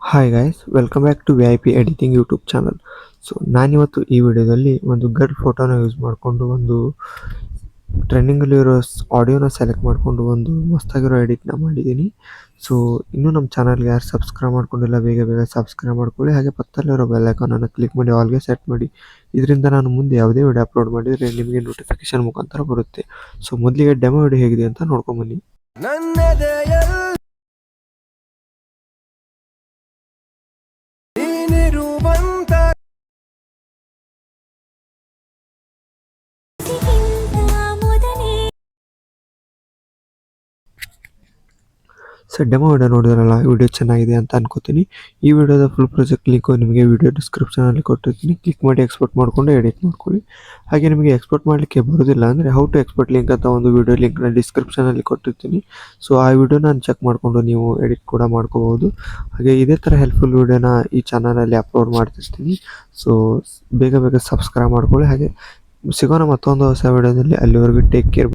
Hi guys, welcome back to VIP editing YouTube channel. So ನಾನಿವತ್ತು ಈ ವಿಡಿಯೋದಲ್ಲಿ ಒಂದು ಗಡ್ ಫೋಟೋನ ಯೂಸ್ ಮಾಡಿಕೊಂಡು ಒಂದು ಟ್ರೆಂಡಿಂಗಲ್ಲಿರೋ ಆಡಿಯೋನ ಸೆಲೆಕ್ಟ್ ಮಾಡಿಕೊಂಡು ಒಂದು ಮಸ್ತಾಗಿರೋ ಎಡಿಟ್ನ ಮಾಡಿದ್ದೀನಿ. ಸೊ ಇನ್ನೂ ನಮ್ಮ ಚಾನಲ್ಗೆ ಯಾರು ಸಬ್ಸ್ಕ್ರೈಬ್ ಮಾಡ್ಕೊಂಡಿಲ್ಲ ಬೇಗ ಬೇಗ ಸಬ್ಸ್ಕ್ರೈಬ್ ಮಾಡ್ಕೊಳ್ಳಿ. ಹಾಗೆ ಪಕ್ಕದಲ್ಲಿರೋ ಬೆಲ್ ಐಕಾನನ್ನು ಕ್ಲಿಕ್ ಮಾಡಿ ಆಲ್ಗೆ ಸೆಟ್ ಮಾಡಿ. ಇದರಿಂದ ನಾನು ಮುಂದೆ ಯಾವುದೇ ವಿಡಿಯೋ ಅಪ್ಲೋಡ್ ಮಾಡಿದರೆ ನಿಮಗೆ ನೋಟಿಫಿಕೇಶನ್ ಮುಖಾಂತರ ಬರುತ್ತೆ. ಸೊ ಮೊದಲಿಗೆ ಡೆಮೋ ವಿಡಿಯೋ ಹೇಗಿದೆ ಅಂತ ನೋಡ್ಕೊಂಬನ್ನಿ. ಸರ್ ಡೆಮೋ ವಿಡಿಯೋ ನೋಡಿದ್ರಲ್ಲ, ವಿಡಿಯೋ ಚೆನ್ನಾಗಿದೆ ಅಂತ ಅನ್ಕೋತೀನಿ. ಈ ವಿಡಿಯೋದ ಫುಲ್ ಪ್ರಾಜೆಕ್ಟ್ ಲಿಂಕು ನಿಮಗೆ ವಿಡಿಯೋ ಡಿಸ್ಕ್ರಿಪ್ಷನಲ್ಲಿ ಕೊಟ್ಟಿರ್ತೀನಿ. ಕ್ಲಿಕ್ ಮಾಡಿ ಎಕ್ಸ್ಪೋರ್ಟ್ ಮಾಡಿಕೊಂಡು ಎಡಿಟ್ ಮಾಡ್ಕೊಳ್ಳಿ. ಹಾಗೆ ನಿಮಗೆ ಎಕ್ಸ್ಪೋರ್ಟ್ ಮಾಡಲಿಕ್ಕೆ ಬರೋದಿಲ್ಲ ಅಂದರೆ ಹೌ ಟು ಎಕ್ಸ್ಪೋರ್ಟ್ ಲಿಂಕ್ ಅಂತ ಒಂದು ವಿಡಿಯೋ ಲಿಂಕ್ನ ಡಿಸ್ಕ್ರಿಪ್ಷನಲ್ಲಿ ಕೊಟ್ಟಿರ್ತೀನಿ. ಸೊ ಆ ವಿಡಿಯೋನ ಚೆಕ್ ಮಾಡಿಕೊಂಡು ನೀವು ಎಡಿಟ್ ಕೂಡ ಮಾಡ್ಕೋಬಹುದು. ಹಾಗೆ ಇದೇ ಥರ ಹೆಲ್ಪ್ಫುಲ್ ವಿಡಿಯೋನ ಈ ಚಾನಲಲ್ಲಿ ಅಪ್ಲೋಡ್ ಮಾಡ್ತಿರ್ತೀನಿ. ಸೊ ಬೇಗ ಬೇಗ ಸಬ್ಸ್ಕ್ರೈಬ್ ಮಾಡ್ಕೊಳ್ಳಿ. ಹಾಗೆ ಸಿಗೋಣ ಮತ್ತೊಂದು ಹೊಸ ವಿಡಿಯೋದಲ್ಲಿ. ಅಲ್ಲಿವರೆಗೂ ಟೇಕ್ ಕೇರ್.